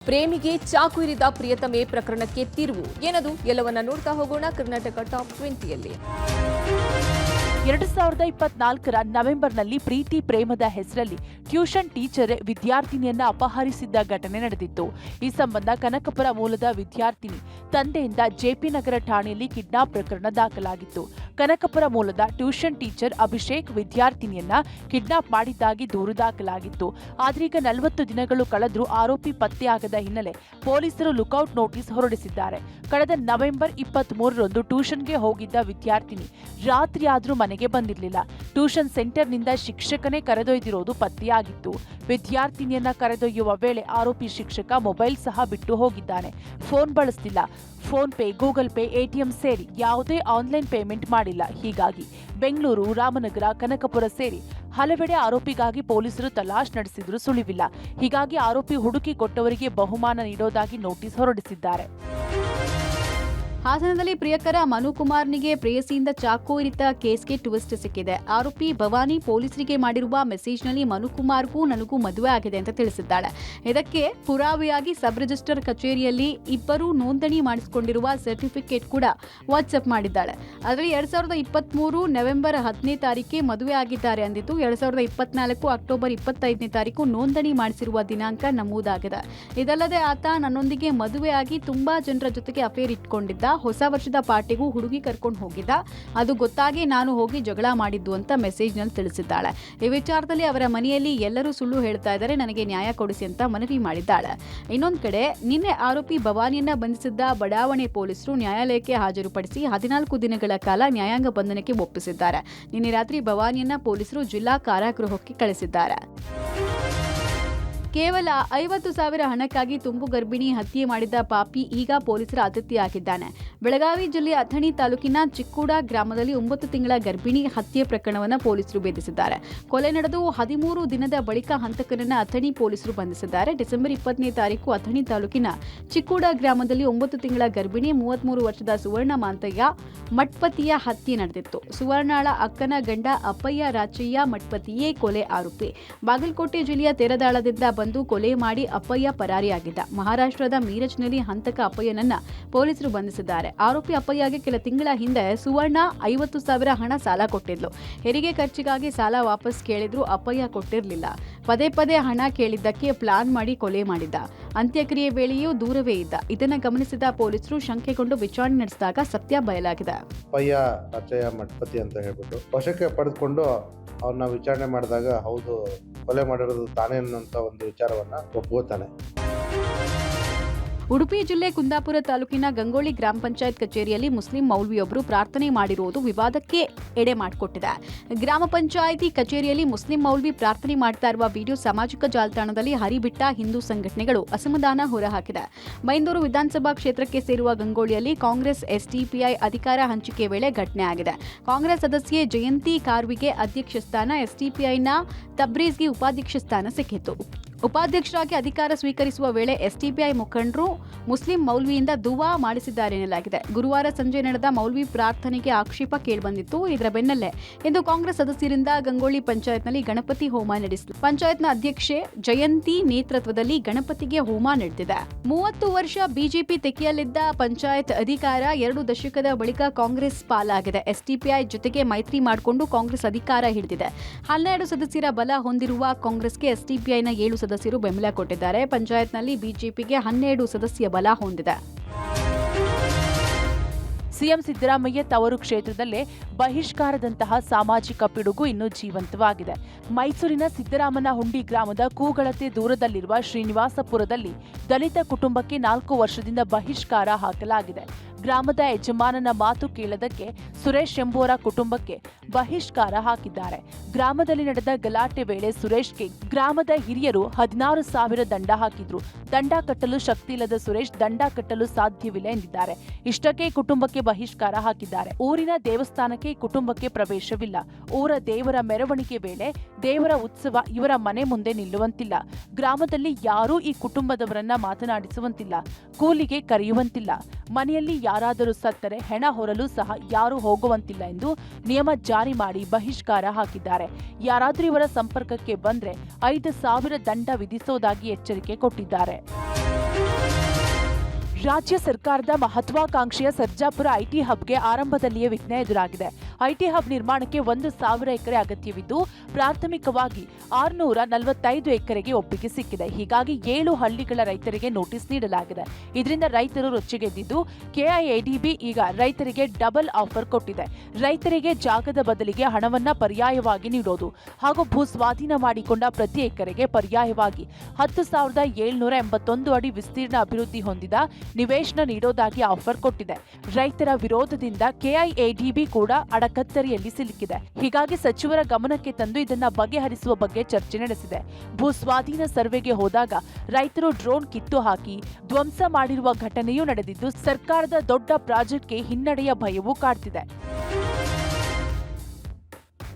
ಪ್ರೇಮಿಗೆ ಚಾಕು ಇರಿದ ಪ್ರಿಯತಮೆ ಪ್ರಕರಣಕ್ಕೆ ತಿರುವು ಏನದು ಎಲ್ಲವನ್ನ ನೋಡ್ತಾ ಹೋಗೋಣ ಕರ್ನಾಟಕ ಟಾಪ್ 20ಯಲ್ಲಿ 2024ರ ನವೆಂಬರ್ನಲ್ಲಿ ಪ್ರೀತಿ ಪ್ರೇಮದ ಹೆಸರಲ್ಲಿ ಟ್ಯೂಷನ್ ಟೀಚರ್ ವಿದ್ಯಾರ್ಥಿನಿಯನ್ನ ಅಪಹರಿಸಿದ್ದ ಘಟನೆ ನಡೆದಿತ್ತು. ಈ ಸಂಬಂಧ ಕನಕಪುರ ಮೂಲದ ವಿದ್ಯಾರ್ಥಿನಿ ತಂದೆಯಿಂದ ಜೆಪಿ ನಗರ ಠಾಣೆಯಲ್ಲಿ ಕಿಡ್ನಾಪ್ ಪ್ರಕರಣ ದಾಖಲಾಗಿತ್ತು. ಕನಕಪುರ ಮೂಲದ ಟ್ಯೂಷನ್ ಟೀಚರ್ ಅಭಿಷೇಕ್ ವಿದ್ಯಾರ್ಥಿನಿಯನ್ನ ಕಿಡ್ನಾಪ್ ಮಾಡಿದ್ದಾಗಿ ದೂರು ದಾಖಲಾಗಿತ್ತು. ಆದ್ರೀಗ 40 ದಿನಗಳು ಕಳೆದ್ರೂ ಆರೋಪಿ ಪತ್ತೆಯಾಗದ ಹಿನ್ನೆಲೆ ಪೊಲೀಸರು ಲುಕೌಟ್ ನೋಟಿಸ್ ಹೊರಡಿಸಿದ್ದಾರೆ. ಕಳೆದ ನವೆಂಬರ್ 23ರಂದು ಟ್ಯೂಷನ್ಗೆ ಹೋಗಿದ್ದ ವಿದ್ಯಾರ್ಥಿನಿ ರಾತ್ರಿಯಾದ್ರೂ ಮನೆಗೆ ಬಂದಿರಲಿಲ್ಲ. ಟ್ಯೂಷನ್ ಸೆಂಟರ್ನಿಂದ ಶಿಕ್ಷಕನೇ ಕರೆದೊಯ್ದಿರೋದು ಪತ್ತೆಯಾಗಿತ್ತು. ವಿದ್ಯಾರ್ಥಿನಿಯನ್ನ ಕರೆದೊಯ್ಯುವ ವೇಳೆ ಆರೋಪಿ ಶಿಕ್ಷಕ ಮೊಬೈಲ್ ಸಹ ಬಿಟ್ಟು ಹೋಗಿದ್ದಾನೆ. ಫೋನ್ ಬಳಸ್ತಿಲ್ಲ. PhonePe, Google Pay, ATM ಸೇರಿ ಯಾವುದೇ ಆನ್ಲೈನ್ ಪೇಮೆಂಟ್ ಮಾಡಿಲ್ಲ. ಹೀಗಾಗಿ ಬೆಂಗಳೂರು, ರಾಮನಗರ, ಕನಕಪುರ ಸೇರಿ ಹಲವೆಡೆ ಆರೋಪಿಗಾಗಿ ಪೊಲೀಸರು ತಲಾಶ್ ನಡೆಸಿದ್ರು ಸುಳಿವಿಲ್ಲ. ಹೀಗಾಗಿ ಆರೋಪಿ ಹುಡುಕಿ ಕೊಟ್ಟವರಿಗೆ ಬಹುಮಾನ ನೀಡೋದಾಗಿ ನೋಟಿಸ್ ಹೊರಡಿಸಿದ್ದಾರೆ. ಹಾಸನದಲ್ಲಿ ಪ್ರಿಯಕರ ಮನುಕುಮಾರ್ನಿಗೆ ಪ್ರೇಯಸಿಯಿಂದ ಚಾಕು ಇರಿತ ಕೇಸ್ಗೆ ಟ್ವಿಸ್ಟ್ ಸಿಕ್ಕಿದೆ. ಆರೋಪಿ ಭವಾನಿ ಪೊಲೀಸರಿಗೆ ಮಾಡಿರುವ ಮೆಸೇಜ್ನಲ್ಲಿ ಮನುಕುಮಾರ್ಗೂ ನನಗೂ ಮದುವೆ ಆಗಿದೆ ಅಂತ ತಿಳಿಸಿದ್ದಾಳೆ. ಇದಕ್ಕೆ ಪುರಾವೆಯಾಗಿ ಸಬ್ ರಿಜಿಸ್ಟರ್ ಕಚೇರಿಯಲ್ಲಿ ಇಬ್ಬರೂ ನೋಂದಣಿ ಮಾಡಿಸಿಕೊಂಡಿರುವ ಸರ್ಟಿಫಿಕೇಟ್ ಕೂಡ ವಾಟ್ಸ್ಆಪ್ ಮಾಡಿದ್ದಾಳೆ. ಅದರಲ್ಲಿ 2023 ನವೆಂಬರ್ 10ನೇ ತಾರೀಕಿಗೆ ಮದುವೆ ಆಗಿದ್ದಾರೆ ಅಂದಿದ್ದು 2024 ಅಕ್ಟೋಬರ್ 25ನೇ ತಾರೀಕು ನೋಂದಣಿ ಮಾಡಿಸಿರುವ ದಿನಾಂಕ ನಮೂದಾಗಿದೆ. ಇದಲ್ಲದೆ ಆತ ನನ್ನೊಂದಿಗೆ ಮದುವೆಯಾಗಿ ತುಂಬಾ ಜನರ ಜೊತೆಗೆ ಅಫೇರ್ ಇಟ್ಕೊಂಡಿದ್ದ. ಹೊಸ ವರ್ಷದ ಪಾರ್ಟಿಗೂ ಹುಡುಗಿ ಕರ್ಕೊಂಡು ಹೋಗಿದ್ದ. ಅದು ಗೊತ್ತಾಗಿ ನಾನು ಹೋಗಿ ಜಗಳ ಮಾಡಿದ್ದು ಅಂತ ಮೆಸೇಜ್ನಲ್ಲಿ ತಿಳಿಸಿದ್ದಾಳೆ. ಈ ವಿಚಾರದಲ್ಲಿ ಅವರ ಮನೆಯಲ್ಲಿ ಎಲ್ಲರೂ ಸುಳ್ಳು ಹೇಳ್ತಾ ಇದ್ದಾರೆ, ನನಗೆ ನ್ಯಾಯ ಕೊಡಿಸಿ ಅಂತ ಮನವಿ ಮಾಡಿದ್ದಾಳೆ. ಇನ್ನೊಂದು ಕಡೆ ನಿನ್ನೆ ಆರೋಪಿ ಭವಾನಿಯನ್ನ ಬಂಧಿಸಿದ್ದ ಬಡಾವಣೆ ಪೊಲೀಸರು ನ್ಯಾಯಾಲಯಕ್ಕೆ ಹಾಜರುಪಡಿಸಿ 14 ದಿನಗಳ ಕಾಲ ನ್ಯಾಯಾಂಗ ಬಂಧನಕ್ಕೆ ಒಪ್ಪಿಸಿದ್ದಾರೆ. ನಿನ್ನೆ ರಾತ್ರಿ ಭವಾನಿಯನ್ನ ಪೊಲೀಸರು ಜಿಲ್ಲಾ ಕಾರಾಗೃಹಕ್ಕೆ ಕಳಿಸಿದ್ದಾರೆ. ಕೇವಲ 50,000 ಹಣಕ್ಕಾಗಿ ತುಂಬು ಗರ್ಭಿಣಿ ಹತ್ಯೆ ಮಾಡಿದ್ದ ಪಾಪಿ ಈಗ ಪೊಲೀಸರ ಆತಿಥ್ಯವಾಗಿದ್ದಾನೆ. ಬೆಳಗಾವಿ ಜಿಲ್ಲೆಯ ಅಥಣಿ ತಾಲೂಕಿನ ಚಿಕ್ಕೂಡ ಗ್ರಾಮದಲ್ಲಿ 9 ತಿಂಗಳ ಗರ್ಭಿಣಿ ಹತ್ಯೆ ಪ್ರಕರಣವನ್ನು ಪೊಲೀಸರು ಭೇದಿಸಿದ್ದಾರೆ. ಕೊಲೆ ನಡೆದು 13 ದಿನದ ಬಳಿಕ ಹಂತಕನನ್ನ ಅಥಣಿ ಪೊಲೀಸರು ಬಂಧಿಸಿದ್ದಾರೆ. ಡಿಸೆಂಬರ್ 20ನೇ ತಾರೀಕು ಅಥಣಿ ತಾಲೂಕಿನ ಚಿಕ್ಕೂಡ ಗ್ರಾಮದಲ್ಲಿ 9 ತಿಂಗಳ ಗರ್ಭಿಣಿ 33 ವರ್ಷದ ಸುವರ್ಣ ಮಾಂತಯ್ಯ ಮಠಪತಿಯ ಹತ್ಯೆ ನಡೆದಿತ್ತು. ಸುವರ್ಣಾಳ ಅಕ್ಕನ ಗಂಡ ಅಪ್ಪಯ್ಯ ರಾಚಯ್ಯ ಮಠಪತಿಯೇ ಕೊಲೆ ಆರೋಪಿ. ಬಾಗಲಕೋಟೆ ಜಿಲ್ಲೆಯ ತೇರದಾಳದಿಂದ ಬಂದು ಕೊಲೆ ಮಾಡಿ ಅಪ್ಪಯ್ಯ ಪರಾರಿಯಾಗಿದ್ದ. ಮಹಾರಾಷ್ಟ್ರದ ಮೀರಜ್ನಲ್ಲಿ ಹಂತಕ ಅಪ್ಪಯ್ಯನನ್ನ ಪೊಲೀಸರು ಬಂಧಿಸಿದ್ದಾರೆ. ಆರೋಪಿ ಅಪ್ಪಯ್ಯಗೆ ಕೆಲ ತಿಂಗಳ ಹಿಂದೆ ಸುವರ್ಣ 50,000 ಹಣ ಸಾಲ ಕೊಟ್ಟಿದ್ಲು. ಹೆರಿಗೆ ಖರ್ಚಿಗಾಗಿ ಸಾಲ ವಾಪಸ್ ಕೇಳಿದ್ರು ಅಪ್ಪಯ್ಯ ಕೊಟ್ಟಿರಲಿಲ್ಲ. ಪದೇ ಪದೇ ಹಣ ಕೇಳಿದ್ದಕ್ಕೆ ಪ್ಲಾನ್ ಮಾಡಿ ಕೊಲೆ ಮಾಡಿದ್ದ. ಅಂತ್ಯಕ್ರಿಯೆ ವೇಳೆಯೂ ದೂರವೇ ಇದ್ದ. ಇದನ್ನು ಗಮನಿಸಿದ ಪೊಲೀಸರು ಶಂಕೆಗೊಂಡು ವಿಚಾರಣೆ ನಡೆಸಿದಾಗ ಸತ್ಯ ಬಯಲಾಗಿದೆ. ಅಪ್ಪಯ್ಯ ರಾಚಯ್ಯ ಮಠಪತಿ ಅಂತ ಹೇಳ್ಬಿಟ್ಟು ವಶಕ್ಕೆ ಪಡೆದುಕೊಂಡು ಅವ್ರನ್ನ ವಿಚಾರಣೆ ಮಾಡಿದಾಗ ಹೌದು ಕೊಲೆ ಮಾಡಿರೋದು ತಾನೇ ಅನ್ನೋಂಥ ಒಂದು ವಿಚಾರವನ್ನ ಒಪ್ಕೋತಾನೆ. ಉಡುಪಿ ಜಿಲ್ಲೆ ಕುಂದಾಪುರ ತಾಲೂಕಿನ ಗಂಗೋಳಿ ಗ್ರಾಮ ಪಂಚಾಯತ್ ಕಚೇರಿಯಲ್ಲಿ ಮುಸ್ಲಿಂ ಮೌಲ್ವಿಯೊಬ್ಬರು ಪ್ರಾರ್ಥನೆ ಮಾಡಿರುವುದು ವಿವಾದಕ್ಕೆ ಎಡೆ ಮಾಡಿಕೊಟ್ಟಿದೆ. ಗ್ರಾಮ ಪಂಚಾಯಿತಿ ಕಚೇರಿಯಲ್ಲಿ ಮುಸ್ಲಿಂ ಮೌಲ್ವಿ ಪ್ರಾರ್ಥನೆ ಮಾಡ್ತಾ ಇರುವ ವಿಡಿಯೋ ಸಾಮಾಜಿಕ ಜಾಲತಾಣದಲ್ಲಿ ಹರಿಬಿಟ್ಟ ಹಿಂದೂ ಸಂಘಟನೆಗಳು ಅಸಮಾಧಾನ ಹೊರಹಾಕಿದೆ. ಬೈಂದೂರು ವಿಧಾನಸಭಾ ಕ್ಷೇತ್ರಕ್ಕೆ ಸೇರುವ ಗಂಗೋಳಿಯಲ್ಲಿ ಕಾಂಗ್ರೆಸ್ ಎಸ್ಡಿಪಿಐ ಅಧಿಕಾರ ಹಂಚಿಕೆ ವೇಳೆ ಘಟನೆ ಆಗಿದೆ. ಕಾಂಗ್ರೆಸ್ ಸದಸ್ಯೆ ಜಯಂತಿ ಕಾರ್ವಿಗೆ ಅಧ್ಯಕ್ಷ ಸ್ಥಾನ, ಎಸ್ಡಿಪಿಐನ ತಬ್ರೀಜ್ಗೆ ಉಪಾಧ್ಯಕ್ಷ ಸ್ಥಾನ ಸಿಕ್ಕಿತ್ತು. ಉಪಾಧ್ಯಕ್ಷರಾಗಿ ಅಧಿಕಾರ ಸ್ವೀಕರಿಸುವ ವೇಳೆ ಎಸ್ಡಿಪಿಐ ಮುಖಂಡರು ಮುಸ್ಲಿಂ ಮೌಲ್ವಿಯಿಂದ ದುವಾ ಮಾಡಿಸಿದ್ದಾರೆ ಎನ್ನಲಾಗಿದೆ. ಗುರುವಾರ ಸಂಜೆ ನಡೆದ ಮೌಲ್ವಿ ಪ್ರಾರ್ಥನೆಗೆ ಆಕ್ಷೇಪ ಕೇಳಿಬಂದಿತ್ತು. ಇದರ ಬೆನ್ನಲ್ಲೇ ಇಂದು ಕಾಂಗ್ರೆಸ್ ಸದಸ್ಯರಿಂದ ಗಂಗೋಳಿ ಪಂಚಾಯತ್ನಲ್ಲಿ ಗಣಪತಿ ಹೋಮ ನಡೆಸಿತು. ಪಂಚಾಯತ್ನ ಅಧ್ಯಕ್ಷೆ ಜಯಂತಿ ನೇತೃತ್ವದಲ್ಲಿ ಗಣಪತಿಗೆ ಹೋಮ ನಡೆದಿದೆ. 30 ವರ್ಷ ಬಿಜೆಪಿ ತೆಕ್ಕೆಯಲ್ಲಿದ್ದ ಪಂಚಾಯತ್ ಅಧಿಕಾರ 2 ದಶಕದ ಬಳಿಕ ಕಾಂಗ್ರೆಸ್ ಪಾಲಾಗಿದೆ. ಎಸ್ಡಿಪಿಐ ಜೊತೆಗೆ ಮೈತ್ರಿ ಮಾಡಿಕೊಂಡು ಕಾಂಗ್ರೆಸ್ ಅಧಿಕಾರ ಹಿಡಿದಿದೆ. 12 ಸದಸ್ಯರ ಬಲ ಹೊಂದಿರುವ ಕಾಂಗ್ರೆಸ್ಗೆ ಎಸ್ಡಿಪಿಐನ 7 ಸದಸ್ಯರು ಬೆಂಬಲ ಕೊಟ್ಟಿದ್ದಾರೆ. ಪಂಚಾಯತ್ನಲ್ಲಿ ಬಿಜೆಪಿಗೆ 12 ಸದಸ್ಯ ಬಲ ಹೊಂದಿದೆ. ಸಿಎಂ ಸಿದ್ದರಾಮಯ್ಯ ತವರು ಕ್ಷೇತ್ರದಲ್ಲೇ ಬಹಿಷ್ಕಾರದಂತಹ ಸಾಮಾಜಿಕ ಪಿಡುಗು ಇನ್ನೂ ಜೀವಂತವಾಗಿದೆ. ಮೈಸೂರಿನ ಸಿದ್ದರಾಮನಹುಂಡಿ ಗ್ರಾಮದ ಕೂಗಳತೆ ದೂರದಲ್ಲಿರುವ ಶ್ರೀನಿವಾಸಪುರದಲ್ಲಿ ದಲಿತ ಕುಟುಂಬಕ್ಕೆ 4 ವರ್ಷದಿಂದ ಬಹಿಷ್ಕಾರ ಹಾಕಲಾಗಿದೆ. ಗ್ರಾಮದ ಯಜಮಾನನ ಮಾತು ಕೇಳದಕ್ಕೆ ಸುರೇಶ್ ಎಂಬುವರ ಕುಟುಂಬಕ್ಕೆ ಬಹಿಷ್ಕಾರ ಹಾಕಿದ್ದಾರೆ. ಗ್ರಾಮದಲ್ಲಿ ನಡೆದ ಗಲಾಟೆ ವೇಳೆ ಸುರೇಶ್ಗೆ ಗ್ರಾಮದ ಹಿರಿಯರು 16,000 ದಂಡ ಹಾಕಿದ್ರು. ದಂಡ ಕಟ್ಟಲು ಶಕ್ತಿ ಇಲ್ಲದ ಸುರೇಶ್ ದಂಡ ಕಟ್ಟಲು ಸಾಧ್ಯವಿಲ್ಲ ಎಂದಿದ್ದಾರೆ. ಇಷ್ಟಕ್ಕೆ ಕುಟುಂಬಕ್ಕೆ ಬಹಿಷ್ಕಾರ ಹಾಕಿದ್ದಾರೆ. ಊರಿನ ದೇವಸ್ಥಾನಕ್ಕೆ ಕುಟುಂಬಕ್ಕೆ ಪ್ರವೇಶವಿಲ್ಲ. ಊರ ದೇವರ ಮೆರವಣಿಗೆ ವೇಳೆ ದೇವರ ಉತ್ಸವ ಇವರ ಮನೆ ಮುಂದೆ ನಿಲ್ಲುವಂತಿಲ್ಲ. ಗ್ರಾಮದಲ್ಲಿ ಯಾರೂ ಈ ಕುಟುಂಬದವರನ್ನ ಮಾತನಾಡಿಸುವಂತಿಲ್ಲ. ಕೂಲಿಗೆ ಕರೆಯುವಂತಿಲ್ಲ. ಮನೆಯಲ್ಲಿ ಯಾರಾದರೂ ಸತ್ತರೆ ಹೆಣ ಹೊರಲು ಸಹ ಯಾರೂ ಹೋಗುವಂತಿಲ್ಲ ಎಂದು ನಿಯಮ ಜಾರಿ ಮಾಡಿ ಬಹಿಷ್ಕಾರ ಹಾಕಿದ್ದಾರೆ. ಯಾರಾದರೂ ಇವರ ಸಂಪರ್ಕಕ್ಕೆ ಬಂದ್ರೆ 5,000 ದಂಡ ವಿಧಿಸೋದಾಗಿ ಎಚ್ಚರಿಕೆ ಕೊಟ್ಟಿದ್ದಾರೆ. ರಾಜ್ಯ ಸರ್ಕಾರದ ಮಹತ್ವಾಕಾಂಕ್ಷೆಯ ಸರ್ಜಾಪುರ ಐಟಿ ಹಬ್ಗೆ ಆರಂಭದಲ್ಲಿಯೇ ವಿಘ್ನ ಎದುರಾಗಿದೆ. ಐಟಿ ಹಬ್ ನಿರ್ಮಾಣಕ್ಕೆ 1,000 ಎಕರೆ ಅಗತ್ಯವಿದ್ದು ಪ್ರಾಥಮಿಕವಾಗಿ 645 ಎಕರೆಗೆ ಒಪ್ಪಿಗೆ ಸಿಕ್ಕಿದೆ. ಹೀಗಾಗಿ 7 ಹಳ್ಳಿಗಳ ರೈತರಿಗೆ ನೋಟಿಸ್ ನೀಡಲಾಗಿದೆ. ಇದರಿಂದ ರೈತರು ರೊಚ್ಚಿಗೆದ್ದಿದ್ದು ಕೆಐಎಡಿಬಿ ಈಗ ರೈತರಿಗೆ ಡಬಲ್ ಆಫರ್ ಕೊಟ್ಟಿದೆ. ರೈತರಿಗೆ ಜಾಗದ ಬದಲಿಗೆ ಹಣವನ್ನ ಪರ್ಯಾಯವಾಗಿ ನೀಡೋದು ಹಾಗೂ ಭೂ ಸ್ವಾಧೀನ ಮಾಡಿಕೊಂಡ ಪ್ರತಿ ಎಕರೆಗೆ ಪರ್ಯಾಯವಾಗಿ 10,781 ಅಡಿ ವಿಸ್ತೀರ್ಣ ಅಭಿವೃದ್ಧಿ ಹೊಂದಿದ ನಿವೇಶನ ನೀಡೋದಾಗಿ ಆಫರ್ ಕೊಟ್ಟಿದೆ. ರೈತರ ವಿರೋಧದಿಂದ ಕೆಐಎಡಿಬಿ ಕೂಡ ಅಡಕತ್ತರಿಯಲ್ಲಿ ಸಿಲುಕಿದೆ. ಹೀಗಾಗಿ ಸಚಿವರ ಗಮನಕ್ಕೆ ತಂದು ಇದನ್ನ ಬಗೆಹರಿಸುವ ಬಗ್ಗೆ ಚರ್ಚೆ ನಡೆಸಿದೆ. ಭೂ ಸ್ವಾಧೀನ ಸರ್ವೆಗೆ ಹೋದಾಗ ರೈತರು ಡ್ರೋನ್ ಕಿತ್ತು ಹಾಕಿ ಧ್ವಂಸ ಮಾಡಿರುವ ಘಟನೆಯೂ ನಡೆದಿದ್ದು ಸರ್ಕಾರದ ದೊಡ್ಡ ಪ್ರಾಜೆಕ್ಟ್ಗೆ ಹಿನ್ನಡೆಯ ಭಯವೂ ಕಾಡ್ತಿದೆ.